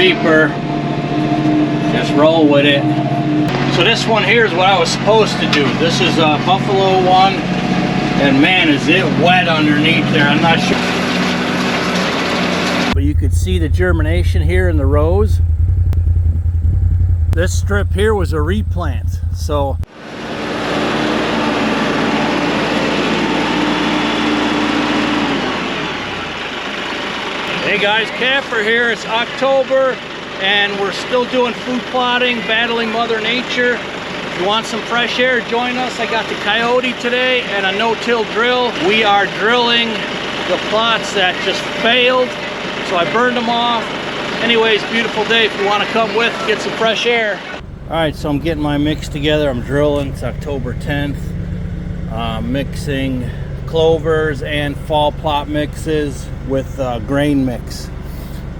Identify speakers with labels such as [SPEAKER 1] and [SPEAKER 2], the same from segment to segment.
[SPEAKER 1] reaper. Just roll with it. So this one here is what I was supposed to do. This is a Buffalo one, and man, is it wet underneath there. I'm not sure, but you could see the germination here in the rows. This strip here was a replant. So hey guys, Capper here. It's October and we're still doing food plotting, battling Mother Nature. If you want some fresh air, join us. I got the Coyote today and a no-till drill. We are drilling the plots that just failed, so I burned them off. Anyways, beautiful day if you want to come with, get some fresh air. All right, so I'm getting my mix together. I'm drilling. It's October 10th. Mixing clovers and fall plot mixes with grain mix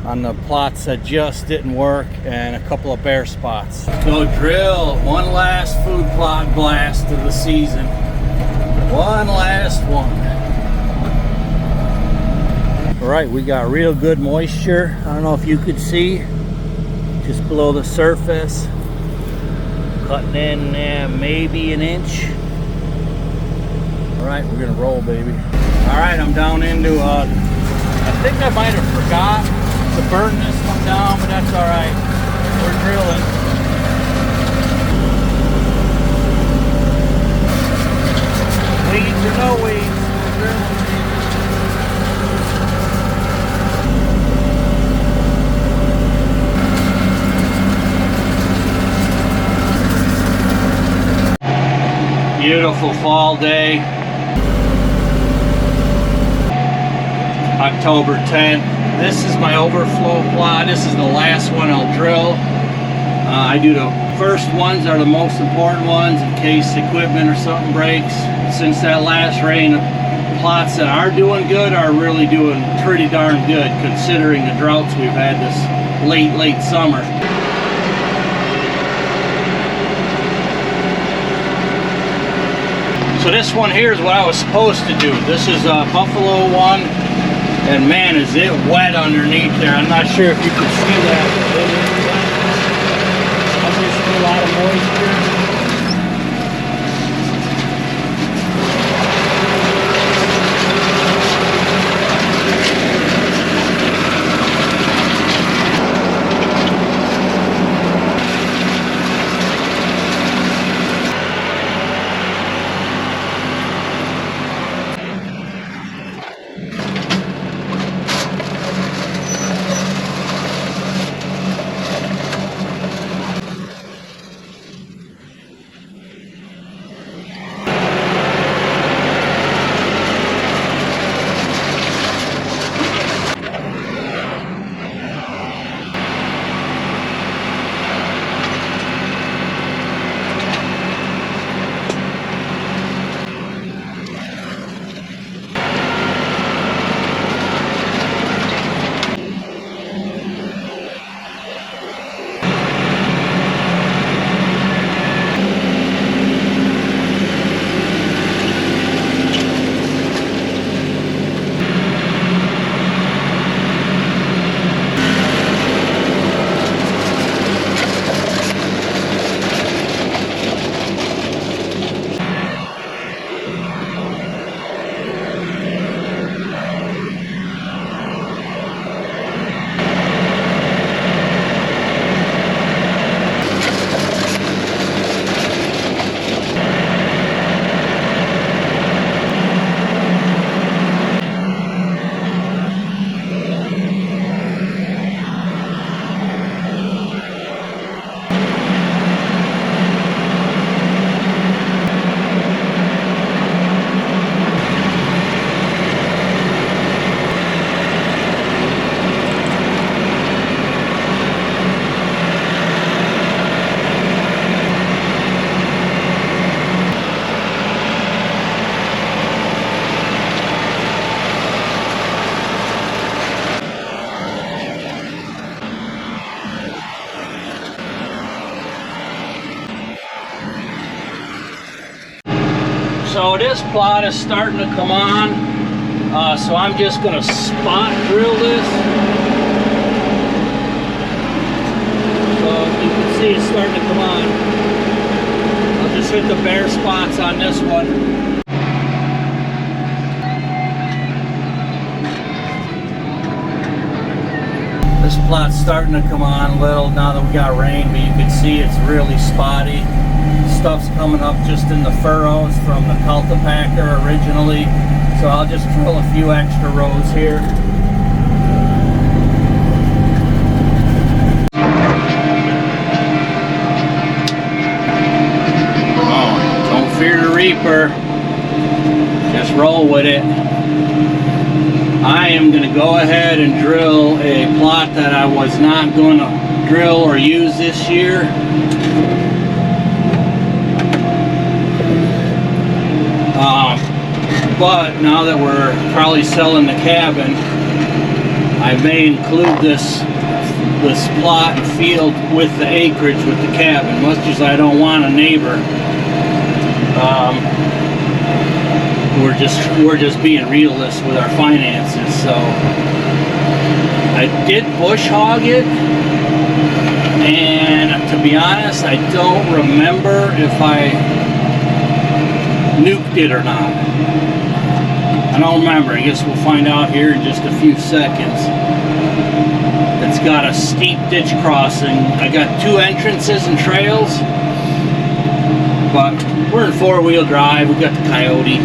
[SPEAKER 1] on the plots that just didn't work and a couple of bare spots. So drill one last food plot blast of the season. One last one. All right, we got real good moisture. I don't know if you could see, just below the surface. Cutting in maybe an inch. All right, we're gonna roll, baby. All right, I'm down into, I think I might have forgot to burn this one down, but that's all right. We're drilling. Weeds or no weeds, we're drilling. Beautiful fall day. October 10th. This is my overflow plot. This is the last one I'll drill. I do the first ones are the most important ones in case equipment or something breaks. Since that last rain, the plots that are doing good are really doing pretty darn good considering the droughts we've had this late summer. So this one here is what I was supposed to do. This is a Buffalo one, and man, is it wet underneath there. I'm not sure if you can see that. Obviously a lot of moisture. So this plot is starting to come on, so I'm just going to spot drill this. see it's starting to come on. I'll just hit the bare spots on this one. This plot's starting to come on a little now that we got rain, but you can see it's really spotty. Stuff's coming up just in the furrows from the cultipacker originally. So I'll just drill a few extra rows here. Oh, don't fear the reaper. Just roll with it. I am going to go ahead and drill a plot that I was not going to drill or use this year. But now that we're probably selling the cabin, I may include this plot and field with the acreage with the cabin, much as I don't want a neighbor. We're just being realists with our finances. So I did bush hog it, and to be honest, I don't remember if I nuked it or not. I don't remember. I guess we'll find out here in just a few seconds. It's got a steep ditch crossing. I got 2 entrances and trails, but we're in 4-wheel drive. We got the Coyote.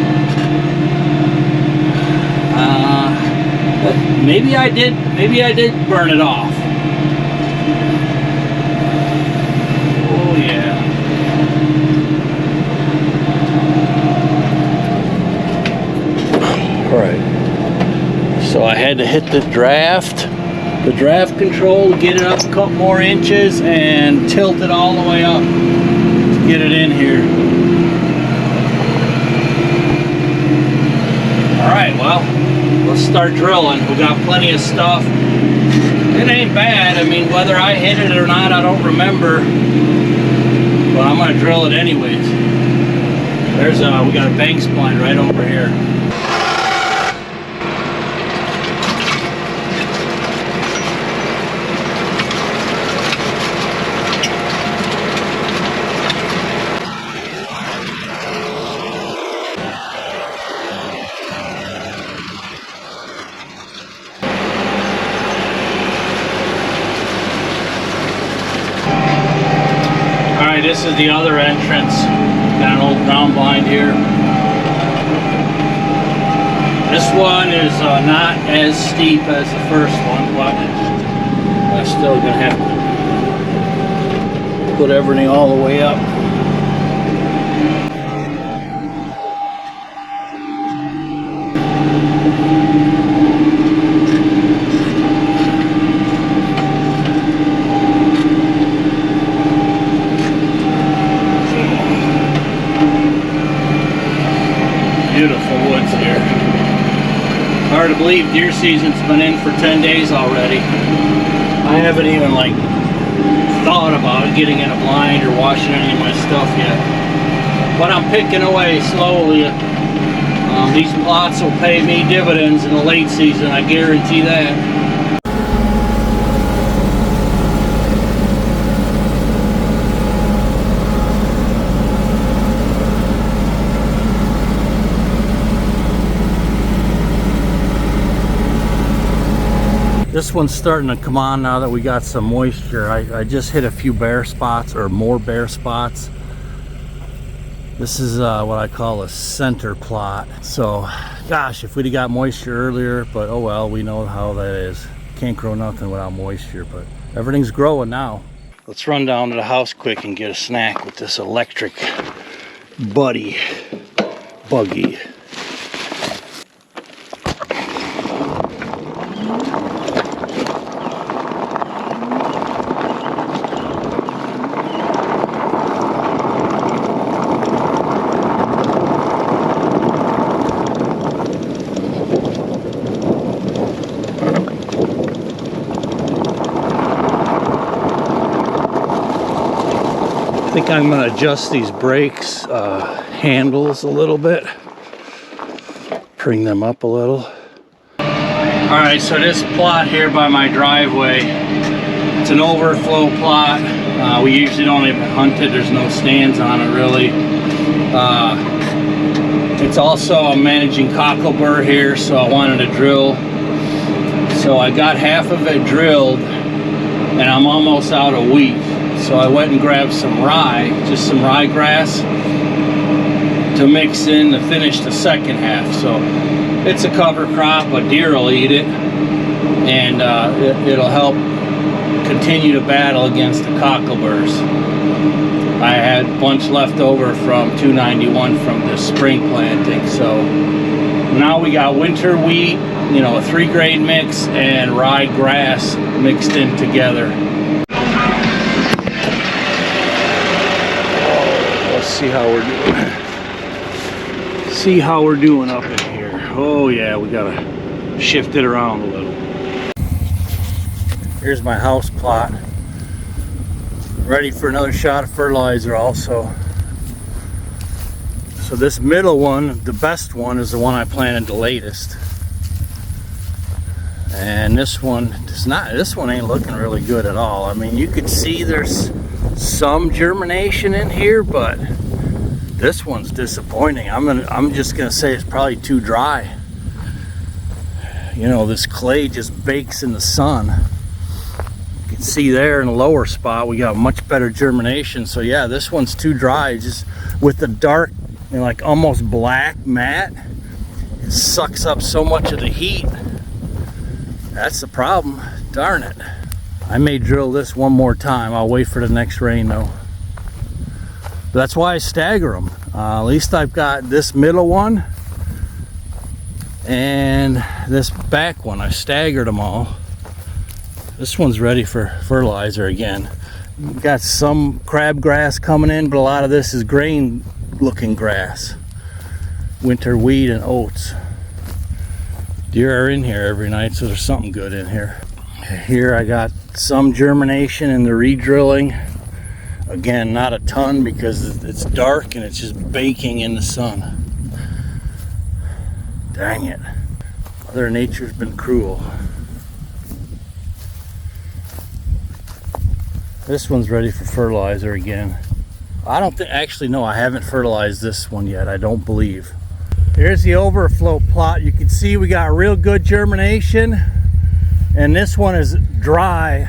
[SPEAKER 1] Maybe I did burn it off. Oh yeah. All right. So I had to hit the draft control to get it up a couple more inches and tilt it all the way up to get it in here. All right, well, let's start drilling. We got plenty of stuff. It ain't bad. I mean, whether I hit it or not, I don't remember. But I'm gonna drill it anyways. We got a bank spline right over here. This is the other entrance. Got an old ground blind here. This one is not as steep as the first one, but I'm still gonna have to put everything all the way up. Beautiful woods here. Hard to believe deer season's been in for 10 days already. I haven't even thought about getting in a blind or washing any of my stuff yet. But I'm picking away slowly. These plots will pay me dividends in the late season, I guarantee that. This one's starting to come on now that we got some moisture. I just hit a few bare spots, or more bare spots. This is what I call a center plot. So, gosh, if we'd have got moisture earlier, but oh well, we know how that is. Can't grow nothing without moisture, but everything's growing now. Let's run down to the house quick and get a snack with this electric buggy. I think I'm going to adjust these brakes handles a little bit, bring them up a little. Alright, so this plot here by my driveway, it's an overflow plot. We usually don't even hunt it. There's no stands on it really. It's also, I'm managing cocklebur here, so I wanted to drill. So I got half of it drilled and I'm almost out of wheat. So I went and grabbed some rye, just some ryegrass to mix in to finish the second half. So it's a cover crop, but deer will eat it, and it'll help continue to battle against the cockleburs. I had a bunch left over from 291 from the spring planting, so now we got winter wheat, you know, a 3-grade mix, and rye grass mixed in together. Let's see how we're doing. See how we're doing up in here. Oh yeah, we gotta shift it around a little. Here's my house plot. Ready for another shot of fertilizer also. So this middle one, the best one, is the one I planted the latest. And this one does not, this one ain't looking really good at all. I mean, you could see there's some germination in here, but this one's disappointing. I'm just gonna say it's probably too dry. You know, this clay just bakes in the sun. You can see there in the lower spot we got much better germination. So yeah, this one's too dry. Just with the dark, you know, like almost black mat, it sucks up so much of the heat. That's the problem. Darn it. I may drill this one more time. I'll wait for the next rain though. But that's why I stagger them. At least I've got this middle one and this back one. I staggered them all. This one's ready for fertilizer again. We've got some crabgrass coming in, but a lot of this is grain looking grass. Winter wheat and oats. Deer are in here every night, so there's something good in here. Here I got some germination in the re-drilling. Again, not a ton because it's dark and it's just baking in the sun. Dang it. Mother Nature's been cruel. This one's ready for fertilizer again. I don't think, actually no, I haven't fertilized this one yet, I don't believe. Here's the overflow plot. You can see we got real good germination, and this one is dry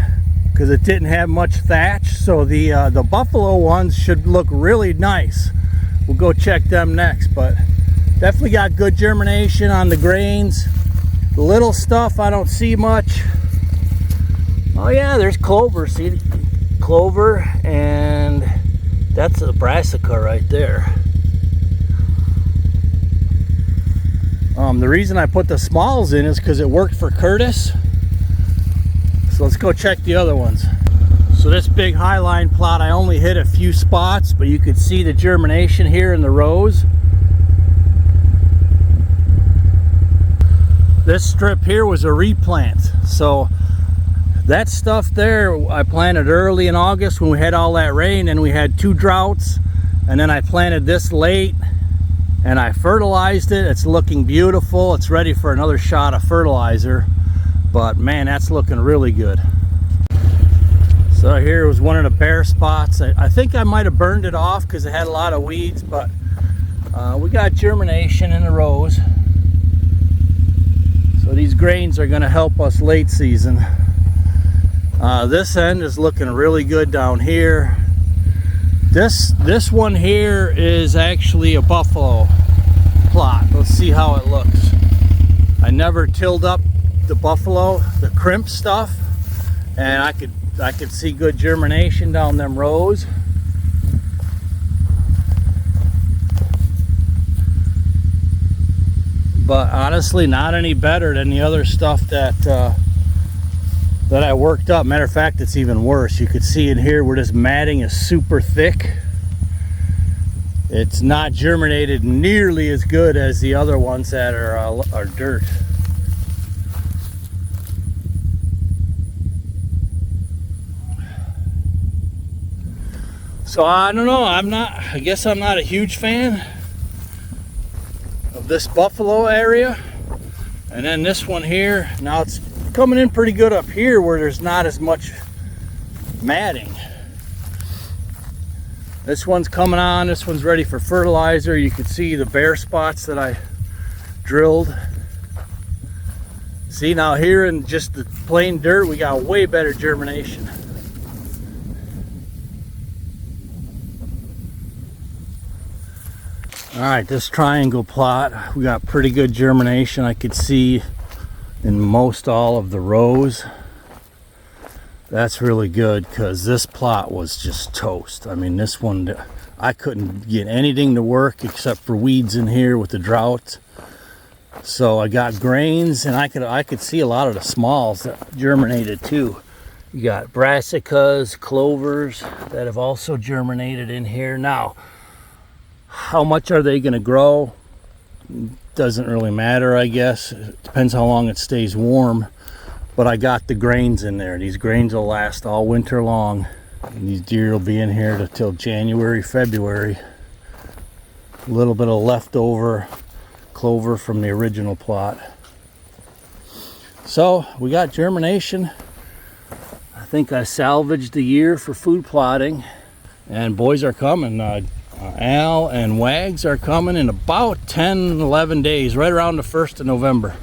[SPEAKER 1] because it didn't have much thatch. So the buffalo ones should look really nice. We'll go check them next, but definitely got good germination on the grains. The little stuff I don't see much. Oh yeah, there's clover. See, clover, and that's a brassica right there. The reason I put the smalls in is because it worked for Curtis. So let's go check the other ones. So this big highline plot, I only hit a few spots, but you could see the germination here in the rows. This strip here was a replant. So that stuff there I planted early in August when we had all that rain, and we had 2 droughts, and then I planted this late and I fertilized it. It's looking beautiful. It's ready for another shot of fertilizer, but man, that's looking really good. So here was one of the bare spots. I think I might have burned it off because it had a lot of weeds, but we got germination in the rows. So these grains are going to help us late season. This end is looking really good down here. This one here is actually a buffalo plot. Let's see how it looks. I never tilled up the buffalo, the crimp stuff, and I could see good germination down them rows. But honestly, not any better than the other stuff that I worked up. Matter of fact, it's even worse. You could see in here where this matting is super thick. It's not germinated nearly as good as the other ones that are dirt. So I don't know, I guess I'm not a huge fan of this buffalo area. And then this one here, now it's coming in pretty good up here where there's not as much matting. This one's coming on. This one's ready for fertilizer. You can see the bare spots that I drilled. See, now here in just the plain dirt, we got way better germination. All right, this triangle plot, we got pretty good germination. I could see in most all of the rows. That's really good, because this plot was just toast. I mean, this one, I couldn't get anything to work except for weeds in here with the drought. So I got grains, and I could see a lot of the smalls that germinated too. You got brassicas, clovers that have also germinated in here. Now, how much are they going to grow? Doesn't really matter, I guess. It depends how long it stays warm. But I got the grains in there. These grains will last all winter long. And these deer will be in here till January, February. A little bit of leftover clover from the original plot. So we got germination. I think I salvaged the year for food plotting. And boys are coming. Al and Wags are coming in about 10, 11 days, right around the 1st of November.